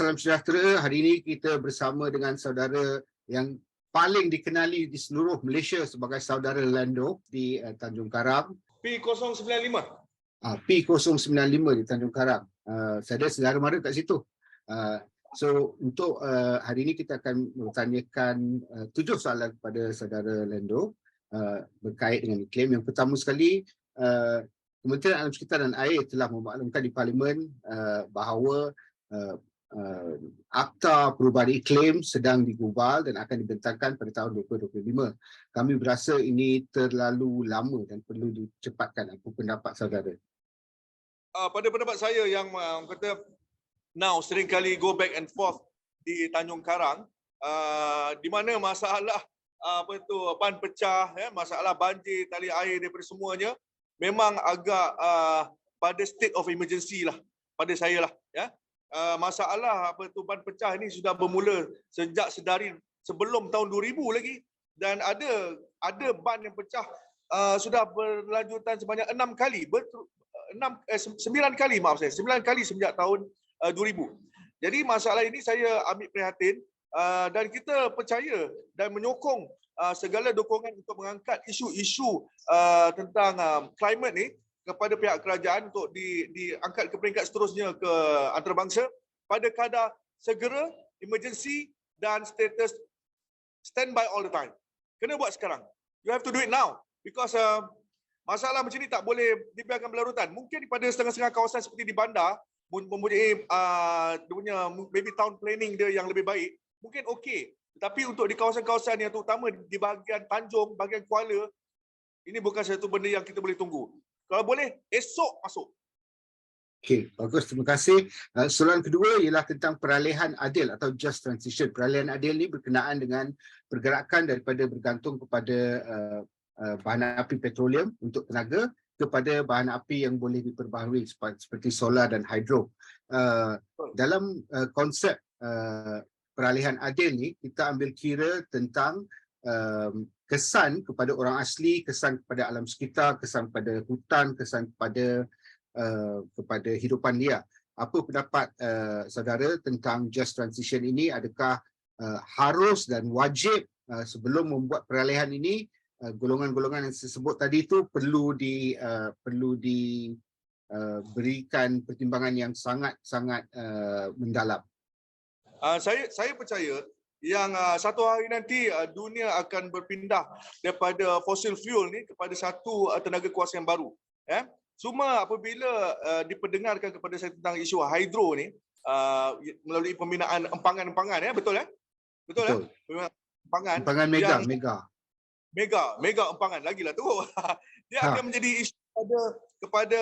salam sejahtera. Hari ini kita bersama dengan saudara yang paling dikenali di seluruh Malaysia sebagai saudara Lando di Tanjung Karang. P095. P095 di Tanjung Karang. Saya ada saudara mara kat situ. So untuk hari ini kita akan bertanyakan 7 soalan kepada saudara Lando berkait dengan iklim. Yang pertama sekali, Kementerian Alam Sekitar dan Air telah memaklumkan di Parlimen bahawa Akta Perubahan Iklim sedang digubal dan akan dibentangkan pada tahun 2025. Kami berasa ini terlalu lama dan perlu dicepatkan. Apa pendapat saudara? Pada pendapat saya yang kata now sering kali go back and forth di Tanjung Karang, di mana masalah ban pecah, masalah banjir, tali air daripada semuanya memang agak pada state of emergency lah pada saya lah, ya. Masalah ban pecah ini sudah bermula sejak sebelum tahun 2000 lagi, dan ada ban yang pecah sudah berlanjutan sebanyak 9 kali semenjak tahun 2000. Jadi masalah ini saya ambil prihatin dan kita percaya dan menyokong segala dukungan untuk mengangkat isu-isu tentang climate ni kepada pihak kerajaan untuk diangkat ke peringkat seterusnya ke antarabangsa pada kadar segera, emergency dan status standby all the time. Kena buat sekarang. You have to do it now because masalah macam ni tak boleh dibiarkan berlarutan. Mungkin pada setengah-setengah kawasan seperti di bandar mempunyai dia punya maybe town planning dia yang lebih baik, mungkin okey. Tetapi untuk di kawasan-kawasan yang terutama di bahagian Tanjung, bahagian Kuala, ini bukan satu benda yang kita boleh tunggu. Kalau boleh, esok masuk. Okey, bagus. Terima kasih. Soalan kedua ialah tentang peralihan adil atau just transition. Peralihan adil ni berkenaan dengan pergerakan daripada bergantung kepada bahan api petroleum untuk tenaga kepada bahan api yang boleh diperbaharui seperti solar dan hidro. Dalam konsep peralihan adil ni, kita ambil kira tentang kesan kepada orang asli, kesan kepada alam sekitar, kesan kepada hutan, kesan kepada hidupan liar. Apa pendapat saudara tentang just transition ini? Adakah harus dan wajib sebelum membuat peralihan ini golongan-golongan yang saya sebut tadi itu perlu diberikan pertimbangan yang sangat mendalam? Saya percaya yang satu hari nanti dunia akan berpindah daripada fossil fuel ni kepada satu tenaga kuasa yang baru. Cuma apabila diperdengarkan kepada saya tentang isu hidro ni melalui pembinaan empangan-empangan, betul? Betul. Empangan mega empangan lagilah tu. Dia akan menjadi isu kepada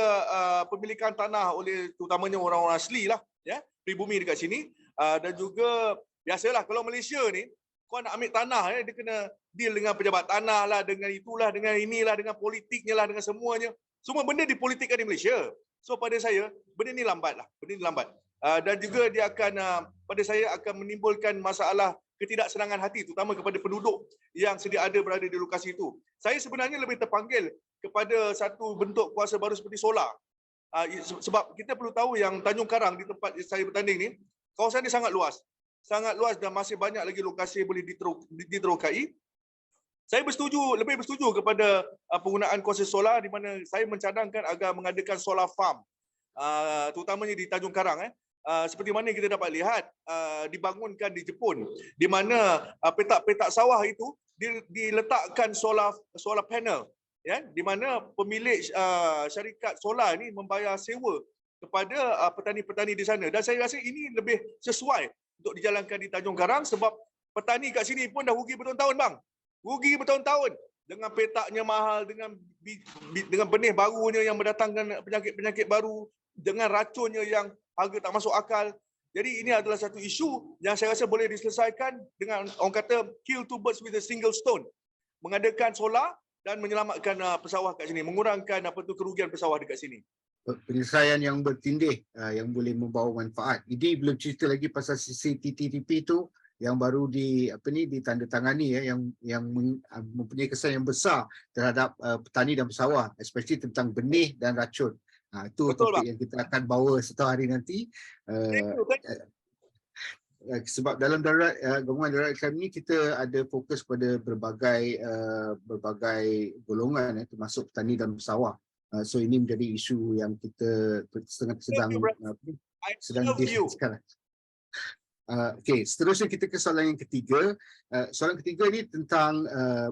pemilikan tanah oleh terutamanya orang-orang asli lah, ya, pribumi dekat sini. Dan juga biasalah kalau Malaysia ni kau nak ambil tanah, dia kena deal dengan pejabat tanah lah, dengan itulah, dengan inilah, dengan politiknya lah, dengan semuanya. Semua benda dipolitikkan di Malaysia. So pada saya benda ni lambat. Dan juga dia akan pada saya akan menimbulkan masalah ketidaksenangan hati terutama kepada penduduk yang sedia ada berada di lokasi itu. Saya sebenarnya lebih terpanggil kepada satu bentuk kuasa baru seperti solar. Sebab kita perlu tahu yang Tanjung Karang di tempat saya bertanding ni, kawasan dia sangat luas dan masih banyak lagi lokasi yang boleh diterokai. Saya lebih bersetuju kepada penggunaan kuasa solar, di mana saya mencadangkan agar mengadakan solar farm, terutamanya di Tanjung Karang. Seperti mana kita dapat lihat dibangunkan di Jepun, di mana petak-petak sawah itu diletakkan solar panel, ya, di mana pemilik syarikat solar ini membayar sewa kepada petani-petani di sana. Dan saya rasa ini lebih sesuai untuk dijalankan di Tanjung Karang sebab petani kat sini pun dah rugi bertahun-tahun, bang. Rugi bertahun-tahun dengan petaknya mahal, dengan benih barunya yang mendatangkan penyakit-penyakit baru, dengan racunnya yang harga tak masuk akal. Jadi ini adalah satu isu yang saya rasa boleh diselesaikan dengan orang kata kill two birds with a single stone. Mengadakan solar dan menyelamatkan pesawah kat sini, mengurangkan kerugian pesawah dekat sini. Penyelesaian yang bertindih yang boleh membawa manfaat. Ini belum cerita lagi pasal CCTTP itu yang baru ditandatangani, yang mempunyai kesan yang besar terhadap petani dan pesawah, especially tentang benih dan racun. Itu betul, topik yang kita akan bawa satu hari nanti. sebab dalam gabungan darurat kami ni kita ada fokus pada berbagai golongan termasuk petani dan pesawah. So ini menjadi isu yang kita sedang love you. sekarang. Okey, seterusnya kita ke soalan yang ketiga. Soalan ketiga ni tentang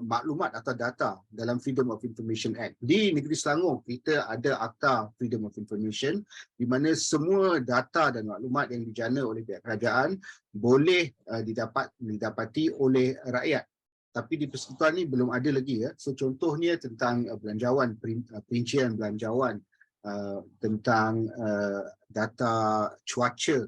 maklumat atau data dalam Freedom of Information Act. Di negeri Selangor kita ada Akta Freedom of Information di mana semua data dan maklumat yang dijana oleh pihak kerajaan boleh didapati oleh rakyat. Tapi di Persekutuan ni belum ada lagi ya. So contohnya tentang belanjawan, perincian belanjawan, tentang data cuaca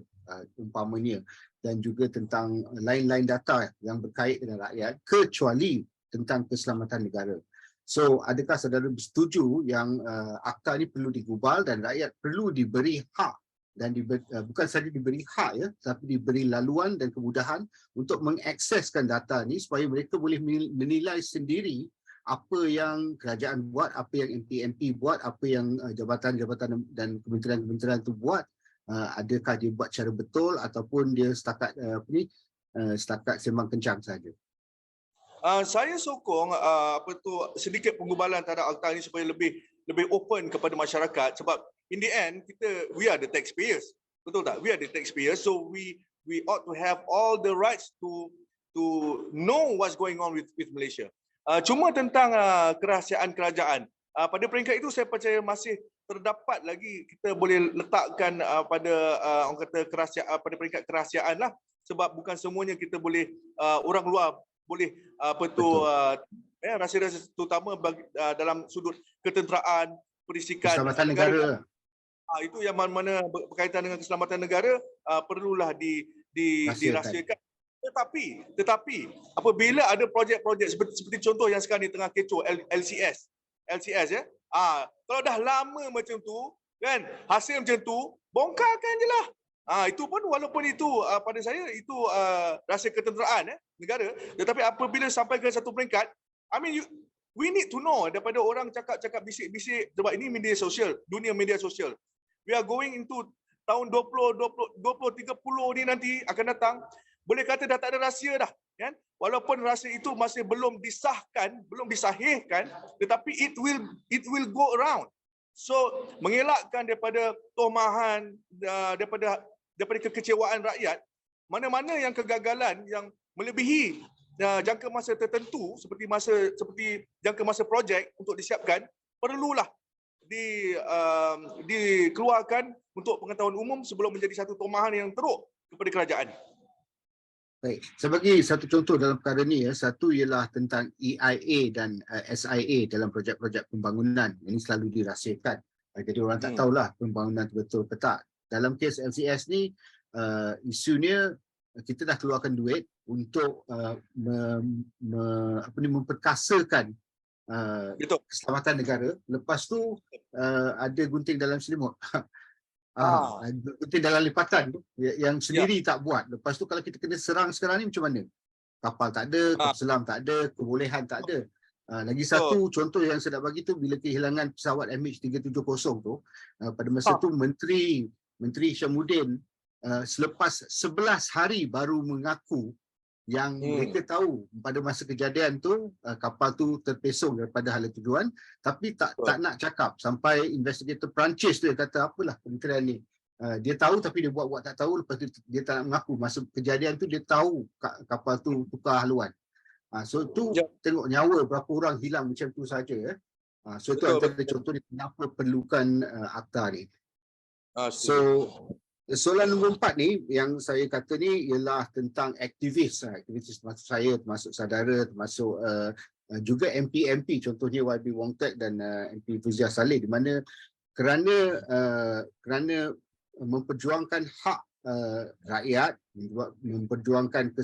umpamanya, dan juga tentang lain-lain data yang berkait dengan rakyat kecuali tentang keselamatan negara. So adakah saudara bersetuju yang akta ini perlu digubal dan rakyat perlu diberi hak dan bukan saja diberi hak ya, tapi diberi laluan dan kemudahan untuk mengakseskan data ni supaya mereka boleh menilai sendiri apa yang kerajaan buat, apa yang MP buat, apa yang jabatan-jabatan dan kementerian-kementerian itu buat. Adakah dia buat cara betul ataupun dia setakat setakat sembang kencang saja. Saya sokong sedikit penggubalan terhadap akta ini supaya lebih open kepada masyarakat, sebab in the end we are the taxpayers, betul tak? We are the taxpayers, so we ought to have all the rights to know what's going on with Malaysia. Cuma tentang kerahsiaan kerajaan, pada peringkat itu saya percaya masih terdapat lagi kita boleh letakkan pada orang kata pada peringkat kerahsiaan lah, sebab bukan semuanya kita boleh orang luar boleh rahsia-rahsia terutama dalam sudut ketenteraan, perisikan keselamatan negara. Itu yang mana berkaitan dengan keselamatan negara perlulah dirahsiakan. Tetapi apabila ada projek-projek seperti contoh yang sekarang ni tengah kecoh LCS ya. Kalau dah lama macam tu kan, hasil macam tu, bongkarkan je lah. Itu pun walaupun itu pada saya itu rahsia ketenteraan negara, tetapi apabila sampai ke satu peringkat, we need to know daripada orang cakap-cakap bisik-bisik, sebab ini media sosial, dunia media sosial. We are going into tahun 2030 ni nanti akan datang, boleh kata dah tak ada rahsia dah, kan? Walaupun rahsia itu masih belum disahkan, belum disahihkan, tetapi it will go around. So mengelakkan daripada tomahan, daripada kekecewaan rakyat, mana-mana yang kegagalan yang melebihi jangka masa tertentu seperti jangka masa projek untuk disiapkan, perlulah dikeluarkan untuk pengetahuan umum sebelum menjadi satu tomahan yang teruk kepada kerajaan. Baik, sebagai satu contoh dalam perkara ni ya, satu ialah tentang EIA dan SIA dalam projek-projek pembangunan. Ini selalu dirahsiakan. Jadi orang tak tahulah pembangunan betul ke tak. Dalam kes LCS ni isunya kita dah keluarkan duit untuk memperkasakan keselamatan negara. Lepas tu ada gunting dalam selimut. Gunting dalam lipatan tu yang sendiri tak buat. Lepas tu kalau kita kena serang sekarang ni macam mana? Kapal tak ada, kapal selam tak ada, kebolehan tak ada. Lagi satu contoh yang saya nak bagi tu, bila kehilangan pesawat MH370 tu, pada masa tu Menteri Syamuddin selepas 11 hari baru mengaku yang mereka tahu pada masa kejadian tu kapal tu terpesong daripada hala tujuan, tapi tak nak cakap sampai investigator Perancis tu dia kata apalah kementerian ni, dia tahu tapi dia buat tak tahu. Lepas tu dia tak nak mengaku masa kejadian tu dia tahu kapal tu tukar haluan. So tu tengok nyawa berapa orang hilang macam tu saja. So itu antara contoh ni kenapa perlukan akta ni. So soalan nombor 4 ni yang saya kata ni ialah tentang aktivis termasuk saya, termasuk saudara, termasuk juga MP contohnya YB Wong Tek dan MP Fuziah Saleh, di mana kerana memperjuangkan hak rakyat, memperjuangkan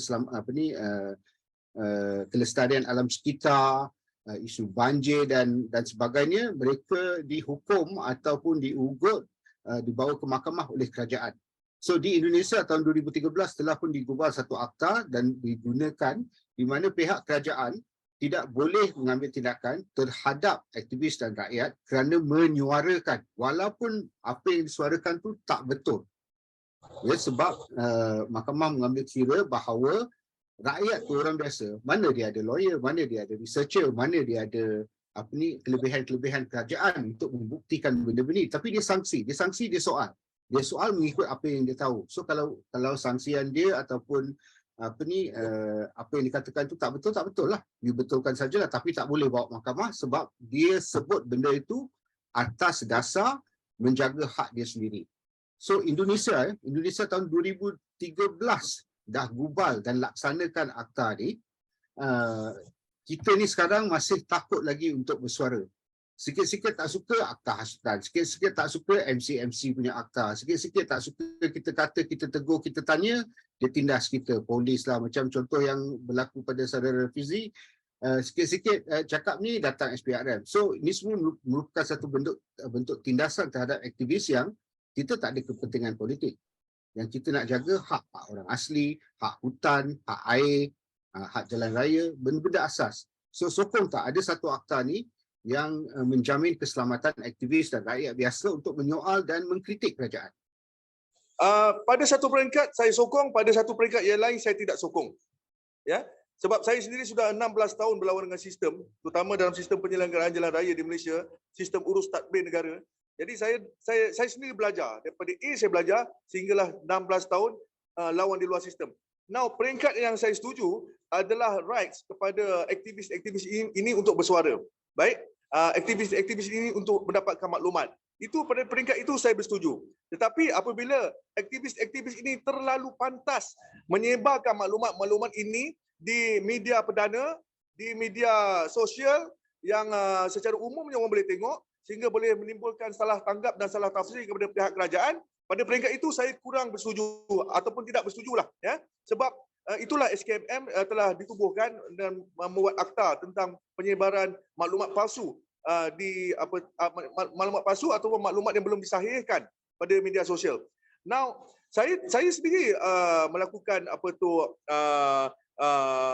kelestarian alam sekitar, isu banjir dan sebagainya, mereka dihukum ataupun diugut, dibawa ke mahkamah oleh kerajaan. So di Indonesia tahun 2013 telah pun digubal satu akta dan digunakan di mana pihak kerajaan tidak boleh mengambil tindakan terhadap aktivis dan rakyat kerana menyuarakan walaupun apa yang disuarakan tu tak betul. Ya, sebab mahkamah mengambil kira bahawa rakyat tu orang biasa, mana dia ada lawyer, mana dia ada researcher, mana dia ada kelebihan-kelebihan kerajaan untuk membuktikan benda-benda ni. Tapi dia sanksi, dia soal. Dia soal mengikut apa yang dia tahu. So kalau sanksian dia ataupun apa yang dikatakan tu tak betul lah. Dibetulkan sajalah, tapi tak boleh bawa mahkamah sebab dia sebut benda itu atas dasar menjaga hak dia sendiri. So Indonesia tahun 2013 dah gubal dan laksanakan akta ni. Kita ni sekarang masih takut lagi untuk bersuara. Sikit-sikit tak suka akta hasutan, sikit-sikit tak suka MC punya akta, sikit-sikit tak suka kita kata, kita tegur, kita tanya, dia tindas kita, polis lah, macam contoh yang berlaku pada saudara Fizi. Sikit-sikit cakap ni datang SPRM. So ini semua merupakan satu bentuk tindasan terhadap aktivis yang kita tak ada kepentingan politik. Yang kita nak jaga hak orang asli, hak hutan, hak air, hak jalan raya, benda-benda asas. So sokong tak ada satu akta ni yang menjamin keselamatan aktivis dan rakyat biasa untuk menyoal dan mengkritik kerajaan. Pada satu peringkat saya sokong, pada satu peringkat yang lain saya tidak sokong. Ya, sebab saya sendiri sudah 16 tahun berlawan dengan sistem, terutama dalam sistem penyelenggaraan jalan raya di Malaysia, sistem urus tadbir negara. Jadi saya sendiri belajar, daripada A saya belajar sehinggalah 16 tahun lawan di luar sistem. Now peringkat yang saya setuju adalah rights kepada aktivis-aktivis ini untuk bersuara. Baik, aktivis-aktivis ini untuk mendapatkan maklumat. Itu pada peringkat itu saya bersetuju. Tetapi apabila aktivis-aktivis ini terlalu pantas menyebarkan maklumat-maklumat ini di media perdana, di media sosial yang secara umumnya orang boleh tengok, sehingga boleh menimbulkan salah tanggap dan salah tafsir kepada pihak kerajaan, pada peringkat itu saya kurang bersetuju ataupun tidak bersetujulah, ya. Sebab itulah SKMM telah ditubuhkan dan membuat akta tentang penyebaran maklumat palsu maklumat palsu ataupun maklumat yang belum disahihkan pada media sosial. Now, saya sendiri melakukan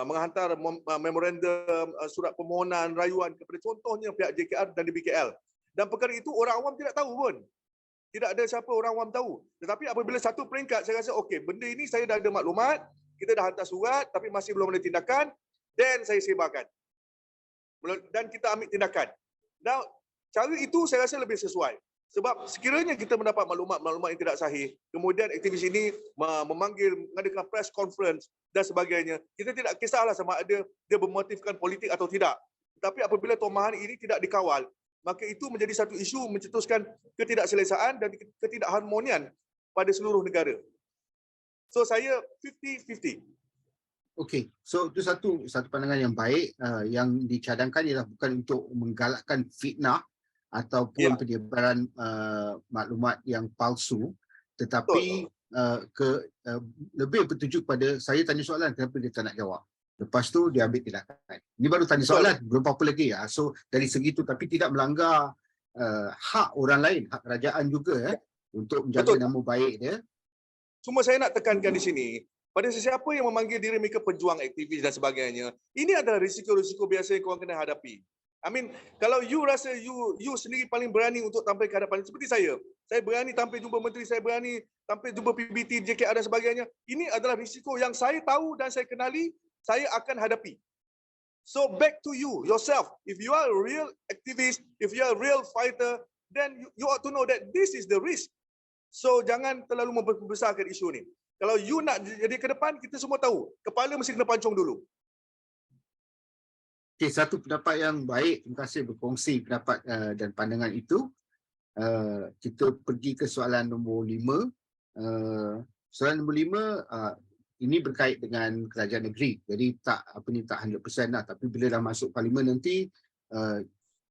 menghantar memorandum, surat permohonan rayuan kepada contohnya pihak JKR dan DBKL. Dan perkara itu orang awam tidak tahu pun. Tidak ada siapa orang awam tahu. Tetapi apabila satu peringkat saya rasa okey, benda ini saya dah ada maklumat, kita dah hantar surat tapi masih belum ada tindakan, dan saya sebarkan. Dan kita ambil tindakan. Dan cara itu saya rasa lebih sesuai. Sebab sekiranya kita mendapat maklumat yang tidak sahih, kemudian aktivis ini mengadakan press conference dan sebagainya, kita tidak kisahlah sama ada dia bermotifkan politik atau tidak. Tetapi apabila tomahan ini tidak dikawal, maka itu menjadi satu isu mencetuskan ketidakselesaan dan ketidakharmonian pada seluruh negara. So saya 50-50. Okey, so itu satu pandangan yang baik. Yang dicadangkan ialah bukan untuk menggalakkan fitnah ataupun penyebaran maklumat yang palsu, tetapi lebih bertuju pada, saya tanya soalan, kenapa dia tak nak jawab? Lepas tu dia ambil tindakan. Ini baru tanya soalan, belum apa-apa lagi. So dari segi itu, tapi tidak melanggar hak orang lain, hak kerajaan juga untuk menjaga nama baik dia. Cuma saya nak tekankan di sini, pada sesiapa yang memanggil diri mereka pejuang aktivis dan sebagainya, ini adalah risiko-risiko biasa yang korang kena hadapi. I mean, kalau you rasa you sendiri paling berani untuk tampil ke hadapan, seperti saya berani tampil jumpa menteri, saya berani tampil jumpa PBT, JKR dan sebagainya. Ini adalah risiko yang saya tahu dan saya kenali, saya akan hadapi. So back to you, yourself. If you are a real activist, if you are a real fighter, then you ought to know that this is the risk. So jangan terlalu membesarkan isu ni. Kalau you nak jadi ke depan, kita semua tahu, kepala mesti kena pancung dulu. Okay, satu pendapat yang baik. Terima kasih berkongsi pendapat dan pandangan itu. Kita pergi ke soalan nombor 5. Soalan nombor 5 ini berkait dengan kerajaan negeri. Jadi tak 100% lah. Tapi bila dah masuk parlimen nanti,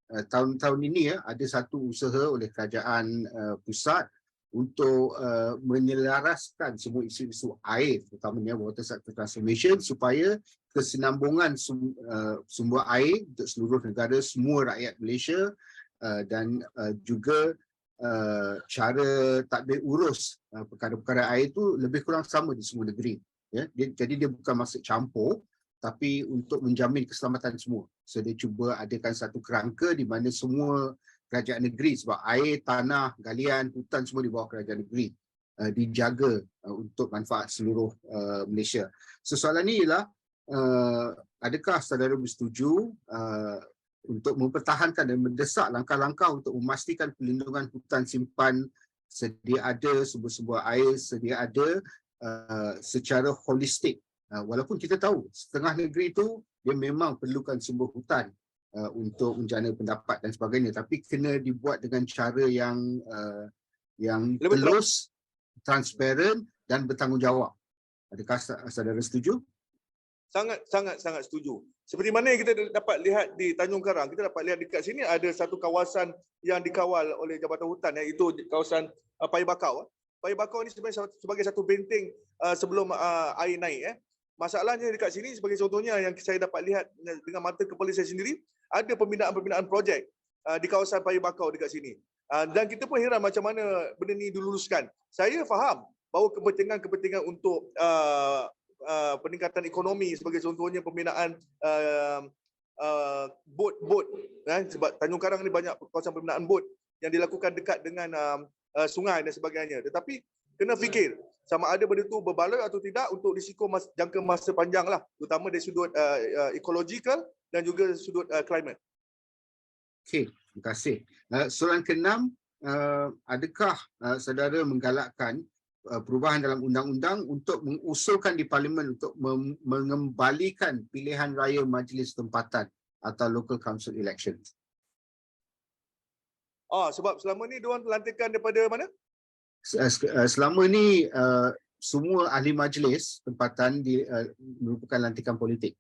tahun-tahun ini ada satu usaha oleh kerajaan pusat untuk menyelaraskan semua isu-isu air, terutamanya water sector transformation, supaya kesinambungan sumber air untuk seluruh negara, semua rakyat Malaysia, dan juga cara tadbir urus perkara-perkara air itu lebih kurang sama di semua negeri. Jadi dia bukan maksud campur, tapi untuk menjamin keselamatan semua. So dia cuba adakan satu kerangka di mana semua kerajaan negeri, sebab air, tanah, galian, hutan semua di bawah kerajaan negeri. dijaga untuk manfaat seluruh Malaysia. So soalan ni ialah adakah saudara bersetuju untuk mempertahankan dan mendesak langkah-langkah untuk memastikan pelindungan hutan simpan sedia ada, sumber-sumber air sedia ada secara holistik. Walaupun kita tahu setengah negeri itu dia memang perlukan sumber hutan untuk menjana pendapat dan sebagainya, tapi kena dibuat dengan cara yang telus, transparent dan bertanggungjawab. Adakah saudara setuju? Sangat setuju. Seperti mana yang kita dapat lihat di Tanjung Karang, kita dapat lihat dekat sini ada satu kawasan yang dikawal oleh Jabatan Hutan, iaitu kawasan Paya Bakau. Paya Bakau ini sebenarnya sebagai satu benteng sebelum air naik. Masalahnya dekat sini sebagai contohnya yang saya dapat lihat dengan mata kepala saya sendiri, ada pembinaan projek di kawasan Paya Bakau dekat sini. Dan kita pun heran macam mana benda ni diluluskan. Saya faham bahawa kepentingan untuk peningkatan ekonomi, sebagai contohnya pembinaan bot, sebab Tanjung Karang ni banyak kawasan pembinaan bot yang dilakukan dekat dengan sungai dan sebagainya. Tetapi kena fikir sama ada benda tu berbaloi atau tidak untuk risiko jangka masa panjang lah, terutama dari sudut ekologikal dan juga sudut climate. Okey, terima kasih. Soalan ke-6, adakah saudara menggalakkan perubahan dalam undang-undang untuk mengusulkan di Parlimen untuk mengembalikan pilihan raya majlis tempatan atau local council elections? Sebab selama ni diorang lantikan daripada mana? Selama ni semua ahli majlis tempatan merupakan lantikan politik.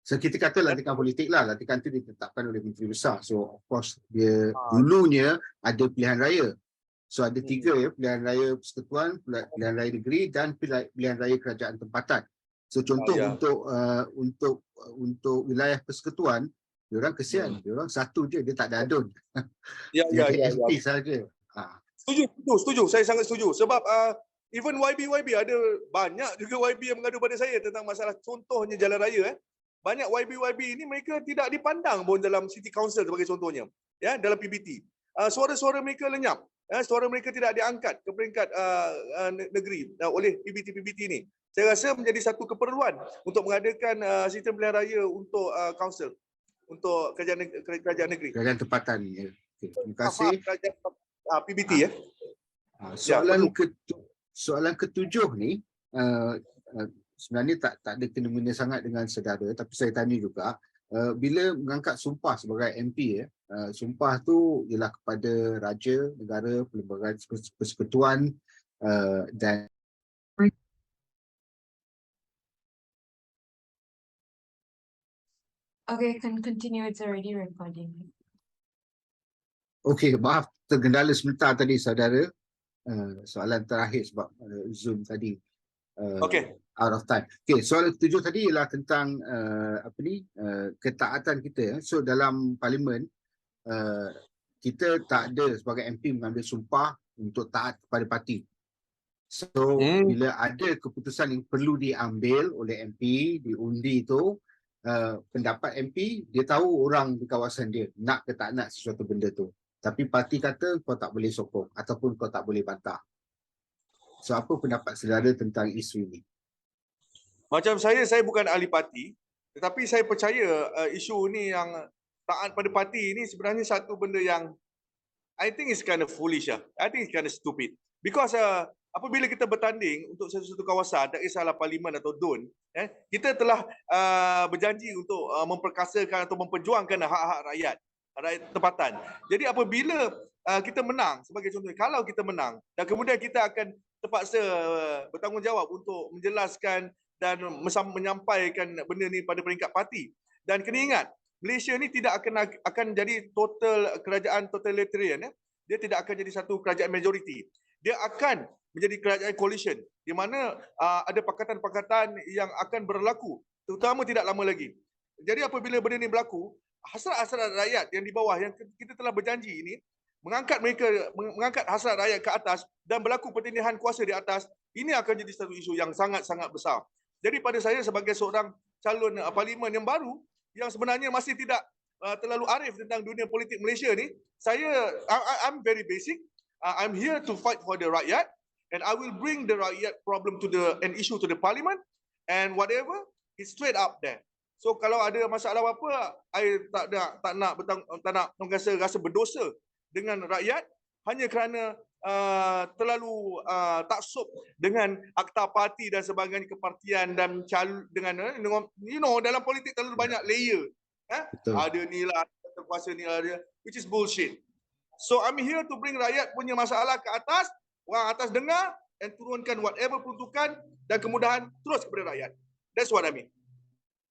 So kita kata lantikan politik lah, lantikan itu ditetapkan oleh Menteri Besar. So of course dia dulunya ada pilihan raya. So ada 3 pilihan raya persekutuan, pilihan raya negeri dan pilihan raya kerajaan tempatan. So contoh untuk wilayah persekutuan, diorang kesian, diorang satu je, dia tak ada adun. Ya. MP saja. Setuju. Saya sangat setuju. Sebab even YB ada banyak juga YB yang mengadu pada saya tentang masalah contohnya jalan raya. Banyak YB ini mereka tidak dipandang pun dalam City Council sebagai contohnya. Ya, dalam PBT. Suara-suara mereka lenyap. Suara mereka tidak diangkat ke peringkat negeri oleh PBT ini. Saya rasa menjadi satu keperluan untuk mengadakan sistem pilihan raya untuk council, untuk kerajaan negeri. Kerajaan tempatan. Ya. Okay. Terima kasih. PBT ya. Soalan ke-7 ni sebenarnya tak ada kena-mena sangat dengan saudara, tapi saya tanya juga, bila mengangkat sumpah sebagai MP, sumpah tu ialah kepada raja, negara, perlembagaan persekutuan dan Okay, can continue. It's already recording. okey, maaf tergendala sebentar tadi saudara. Soalan terakhir sebab Zoom tadi out of time. Okey, soalan ke-7 tadi ialah tentang ketaatan kita. So dalam parlimen kita tak ada sebagai MP mengambil sumpah untuk taat kepada parti. So bila ada keputusan yang perlu diambil oleh MP, diundi itu, pendapat MP, dia tahu orang di kawasan dia nak ke tak nak sesuatu benda tu. Tapi parti kata kau tak boleh sokong ataupun kau tak boleh bantah. So apa pendapat saudara tentang isu ini? Macam saya bukan ahli parti, tetapi saya percaya isu ni yang taat pada parti ini sebenarnya satu benda yang I think is kind of foolish lah. I think it's kind of stupid. Because apabila kita bertanding untuk satu kawasan, tak kisahlah parlimen atau DUN, kita telah berjanji untuk memperkasakan atau memperjuangkan hak-hak rakyat tempatan. Jadi apabila kita menang, sebagai contoh, kalau kita menang dan kemudian kita akan terpaksa bertanggungjawab untuk menjelaskan dan menyampaikan benda ni pada peringkat parti. Dan kena ingat, Malaysia ni tidak akan jadi total kerajaan totalitarian. Dia tidak akan jadi satu kerajaan majoriti. Dia akan menjadi kerajaan coalition di mana ada pakatan-pakatan yang akan berlaku, terutama tidak lama lagi. Jadi apabila benda ini berlaku, hasrat-hasrat rakyat yang di bawah yang kita telah berjanji ini, mengangkat hasrat rakyat ke atas dan berlaku pertindihan kuasa di atas, ini akan jadi satu isu yang sangat-sangat besar. Jadi pada saya sebagai seorang calon parlimen yang baru, yang sebenarnya masih tidak terlalu arif tentang dunia politik Malaysia ni, I'm very basic. I'm here to fight for the rakyat. and I will bring the rakyat problem to an issue to the parliament, and whatever is straight up there. So kalau ada masalah apa-apa, I tak nak rasa berdosa dengan rakyat hanya kerana terlalu taksub dengan akta parti dan sebagainya, kepartian dan dengan dalam politik terlalu banyak layer. Ada ni lah, kuasa ni lah dia, which is bullshit. So I'm here to bring rakyat punya masalah ke atas, orang atas dengar dan turunkan whatever peruntukan dan kemudahan terus kepada rakyat. That's what I mean.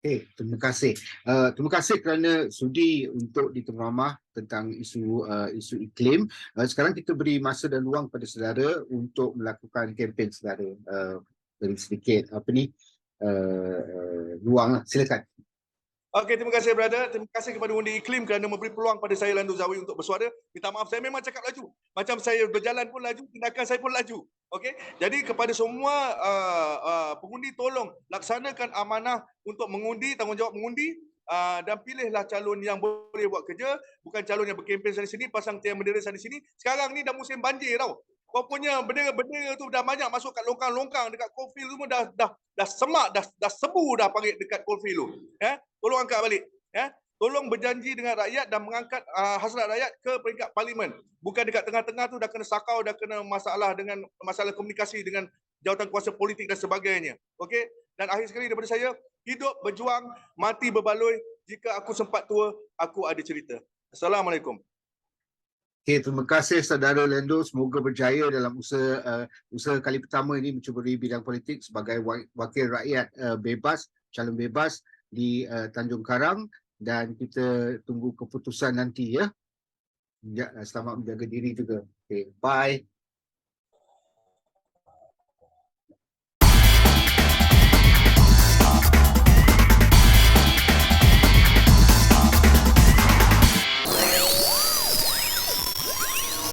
Okay, terima kasih. Terima kasih kerana sudi untuk diterima tentang isu iklim. Sekarang kita beri masa dan ruang kepada saudara untuk melakukan kempen saudara. Beri sedikit ruang lah. Silakan. Okey, terima kasih brother. Terima kasih kepada Undi Iklim kerana memberi peluang pada saya Landu Zawi untuk bersuara. Minta maaf, saya memang cakap laju. Macam saya berjalan pun laju, tindakan saya pun laju. Okey. Jadi kepada semua pengundi, tolong laksanakan amanah untuk mengundi, tanggungjawab mengundi, dan pilihlah calon yang boleh buat kerja, bukan calon yang berkempen sana sini, pasang tiang bendera sana sini. Sekarang ni dah musim banjir tau. Kau punya bendera tu dah banyak masuk kat longkang-longkang dekat coalfield tu, dah semak, dah sebu dah parit dekat coalfield tu. Tolong angkat balik. Tolong berjanji dengan rakyat dan mengangkat hasrat rakyat ke peringkat parlimen. Bukan dekat tengah-tengah tu dah kena sakau, dah kena masalah dengan masalah komunikasi dengan jawatan kuasa politik dan sebagainya. Okey? Dan akhir sekali daripada saya, hidup berjuang, mati berbaloi. Jika aku sempat tua, aku ada cerita. Assalamualaikum. Okay, terima kasih saudara Lendo. Semoga berjaya dalam usaha kali pertama ini mencuburi bidang politik sebagai wakil rakyat bebas, calon bebas di Tanjung Karang, dan kita tunggu keputusan nanti ya. Selamat menjaga diri juga. Okay, bye.